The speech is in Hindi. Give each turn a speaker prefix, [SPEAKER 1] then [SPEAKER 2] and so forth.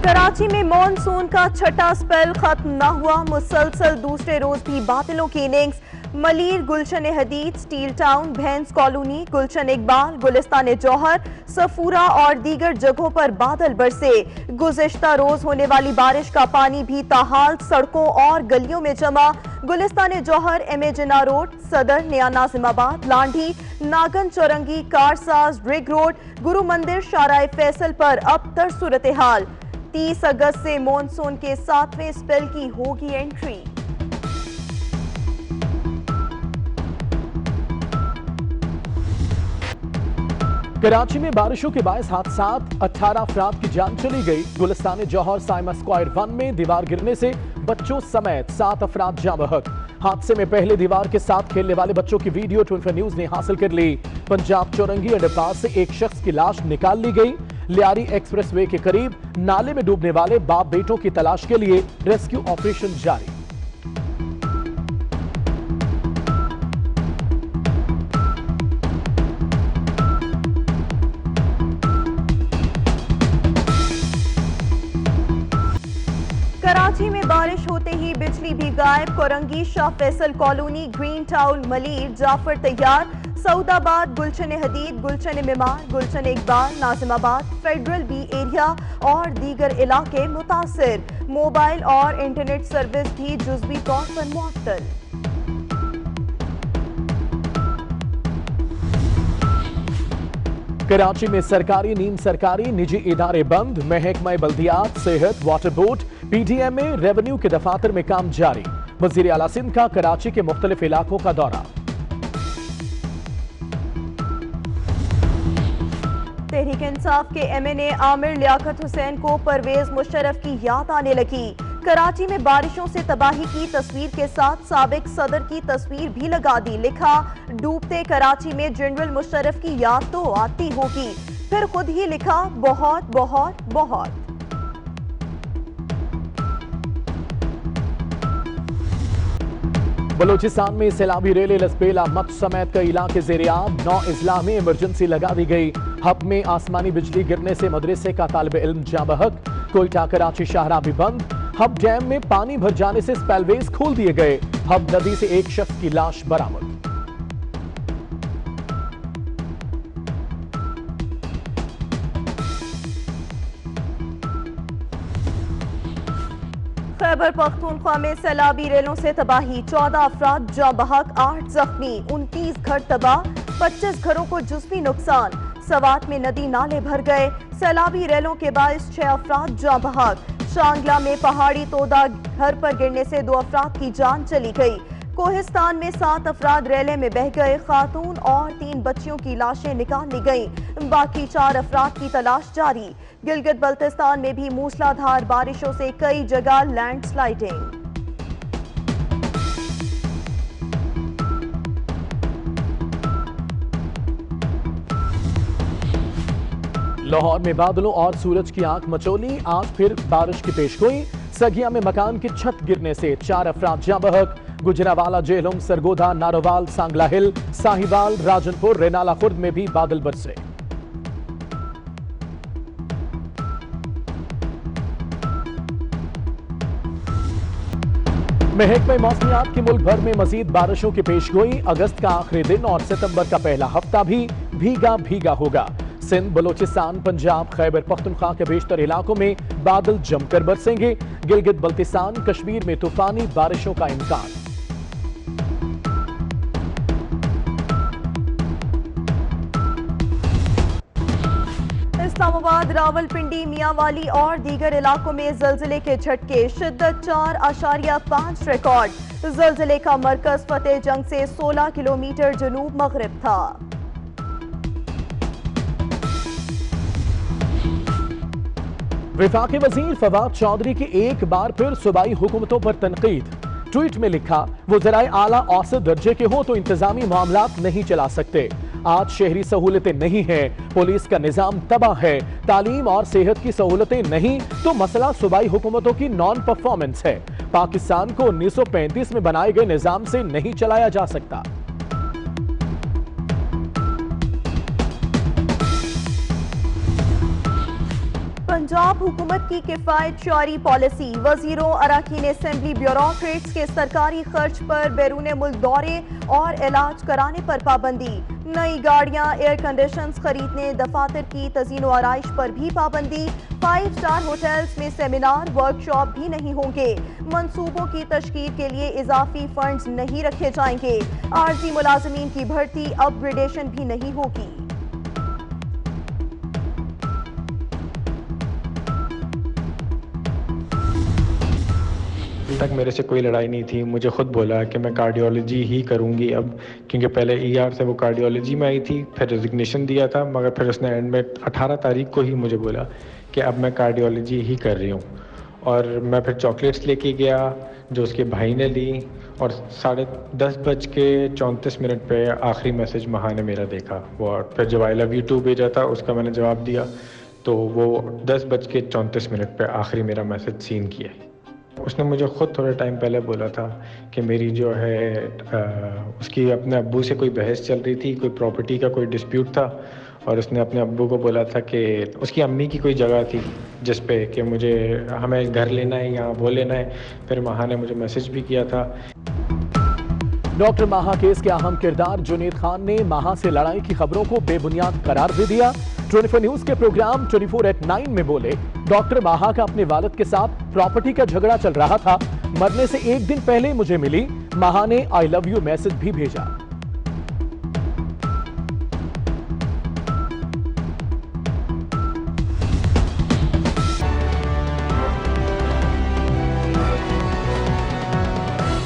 [SPEAKER 1] कराची में मॉनसून का छठा स्पेल खत्म न हुआ। मुसलसल दूसरे रोज भी बादलों की इनिंग्स। मलीर, गुलशन हदीद, स्टील टाउन, भैंस कॉलोनी, गुलशन इकबाल, गुलिस्तान जौहर, सफूरा और दीगर जगहों पर बादल बरसे। गुज़िश्ता रोज होने वाली बारिश का पानी भी ताहाल सड़कों और गलियों में जमा। गुलिस्तान जौहर, एम ए जिन्ना रोड, सदर, नया नाजिमाबाद, लांढी, नागन चौरंगी, कारसाज, रिग रोड, गुरु मंदिर, शाहराह फैसल पर अब तर सूरत हाल। 30 अगस्त से मॉनसून के 7वें स्पेल की होगी एंट्री।
[SPEAKER 2] कराची में बारिशों के बायस हादसात, 18 अफराद की जान चली गई। गुलिस्तान जौहर साइमा स्क्वायर 1 में दीवार गिरने से बच्चों समेत 7 अफराद जाँ बहक। हादसे में पहले दीवार के साथ खेलने वाले बच्चों की वीडियो 24 न्यूज ने हासिल कर ली। पंजाब चौरंगी अंडरपास से एक शख्स की लाश निकाल ली गई। लियारी एक्सप्रेसवे के करीब नाले में डूबने वाले बाप बेटों की तलाश के लिए रेस्क्यू ऑपरेशन जारी।
[SPEAKER 1] कराची में बारिश होते ही बिजली भी गायब। Korangi, Shah Faisal colony, green town, Malir, Jafar Tayyar, Saudabad, Gulshan Hadeed, Gulshan Maymar, Gulshan Iqbal, Nazimabad, federal B area और दीगर इलाके मुतासिर। मोबाइल और इंटरनेट सर्विस भी जुज़वी तौर पर मुअत्तल।
[SPEAKER 2] कराची में सरकारी, नीम सरकारी, निजी इदारे बंद। महकमा बल्दियात, सेहत, वाटर बोर्ड, PDMA, रेवेन्यू के दफातर में काम जारी। वजीर आला सिंध का कराची के मुख्तलिफ इलाकों का दौरा।
[SPEAKER 1] तहरीक इंसाफ के MNA आमिर लियाकत हुसैन को परवेज मुशर्रफ की याद आने लगी। कराची में बारिशों से तबाही की तस्वीर के साथ साबिक सदर की तस्वीर भी लगा दी। लिखा, डूबते कराची में जनरल मुशर्रफ की याद तो आती होगी। फिर खुद ही लिखा, बहुत बहुत बहुत।
[SPEAKER 2] बलोचिस्तान में सैलाबी रेले लसपेला मत समेत कई इलाके ज़ेर-ए-आब। 9 अजला में इमरजेंसी लगा दी गई। हब में आसमानी बिजली गिरने से मदरसे का तालिब इल्म जाँ बहक। कोयटा कराची शाहराह भी बंद। हब डैम में पानी भर जाने से स्पेलवेज खोल दिए गए। हब नदी से एक शख्स की लाश बरामद।
[SPEAKER 1] खैबर पख्तूनख्वा में सैलाबी रेलों से तबाही। 14 अफराद जाँ बहक, 8 जख्मी, 29 घर तबाह, 25 घरों को जुज़वी नुकसान। सवात में नदी नाले भर गए। सैलाबी रेलों के बायस 6 अफराद जाँ बहक। शांगला में पहाड़ी तोदा घर पर गिरने से 2 अफराद की जान चली गई। कोहिस्तान में 7 अफराद रेले में बह गए। खातून और 3 बच्चियों की लाशें निकाल ली गईं। बाकी 4 अफराद की तलाश जारी। गिलगित बल्तिस्तान में भी मूसलाधार बारिशों से कई जगह लैंडस्लाइडिंग।
[SPEAKER 2] लाहौर में बादलों और सूरज की आंख मचोली। आज फिर बारिश की पेशगोई। सगिया में मकान की छत गिरने से 4 अफराद जाँ बहक। गुजरावाला, जेहलम, सरगोधा, नारोवाल, सांगला हिल, साहिवाल, राजनपुर, रेनाला खुर्द में भी बादल बरसे। महकमा मौसमियात की मुल्क भर में मजीद बारिशों की पेशगोई। अगस्त का आखिरी दिन और सितंबर का पहला हफ्ता भी भीगा भीगा होगा। सिंध, बलोचिस्तान, पंजाब, खैबर पख्तूनख्वा के बेशतर इलाकों में बादल जमकर बरसेंगे। गिलगित बल्तिस्तान, कश्मीर में तूफानी बारिशों का इम्कान।
[SPEAKER 1] इस्लामाबाद, रावलपिंडी, मियांवाली और दीगर इलाकों में ज़लज़ले के झटके। शिद्दत 4.5 रिकॉर्ड। ज़लज़ले का मरकज फतेह जंग से 16 किलोमीटर जनूब मगरिब था।
[SPEAKER 2] वफाकी वजीर फवाद चौधरी की एक बार फिर सूबाई हुकूमतों पर तनकीद। ट्वीट में लिखा, वो जराए आला औसत दर्जे के हो तो इंतजामी मामलात नहीं चला सकते। आज शहरी सहूलतें नहीं हैं, पुलिस का निजाम तबाह है, तालीम और सेहत की सहूलतें नहीं तो मसला सूबाई हुकूमतों की नॉन परफॉर्मेंस है। पाकिस्तान को 1935 में बनाए गए निजाम से नहीं चलाया जा सकता।
[SPEAKER 1] पंजाब हुकूमत की किफायत शारी पॉलिसी, वजीरों अरकान असेंबली ब्यूरोक्रेट्स के सरकारी खर्च पर बैरून मुल्क दौरे और इलाज कराने पर पाबंदी। नई गाड़ियां, एयर कंडीशंस खरीदने, दफातर की तज़ीन व आराइश पर भी पाबंदी। 5 स्टार होटल्स में सेमिनार वर्कशॉप भी नहीं होंगे। मंसूबों की तश्कील के लिए इजाफी फंड्स नहीं रखे जाएंगे। आर्जी मुलाजमीन की भर्ती अपग्रेडेशन भी नहीं होगी।
[SPEAKER 3] अभी तक मेरे से कोई लड़ाई नहीं थी। मुझे खुद बोला कि मैं कार्डियोलॉजी ही करूंगी अब, क्योंकि पहले ईआर से वो कार्डियोलॉजी में आई थी, फिर रेजिग्नेशन दिया था, मगर फिर उसने एंड में 18 तारीख को ही मुझे बोला कि अब मैं कार्डियोलॉजी ही कर रही हूँ। और मैं फिर चॉकलेट्स लेके गया जो उसके भाई ने ली, और 10:34 पे आखिरी मैसेज महा ने मेरा देखा वो, और फिर जब आई लव यू टू भेजा था उसका मैंने जवाब दिया, तो वो 10:34 पे आखिरी मेरा मैसेज सीन किया। उसने मुझे ख़ुद थोड़े टाइम पहले बोला था कि मेरी जो है उसकी अपने अब्बू से कोई बहस चल रही थी, कोई प्रॉपर्टी का कोई डिस्प्यूट था, और उसने अपने अब्बू को बोला था कि उसकी अम्मी की कोई जगह थी जिस पे कि मुझे हमें घर लेना है या वो लेना है। फिर महा ने मुझे मैसेज भी किया था।
[SPEAKER 2] डॉक्टर महा केस के अहम किरदार जुनेद खान ने महा से लड़ाई की खबरों को बेबुनियाद करार दे दिया। 24 न्यूज के प्रोग्राम 24@9 में बोले, डॉक्टर महा का अपने वालिद के साथ प्रॉपर्टी का झगड़ा चल रहा था। मरने से एक दिन पहले मुझे मिली। महा ने आई लव यू मैसेज भी भेजा।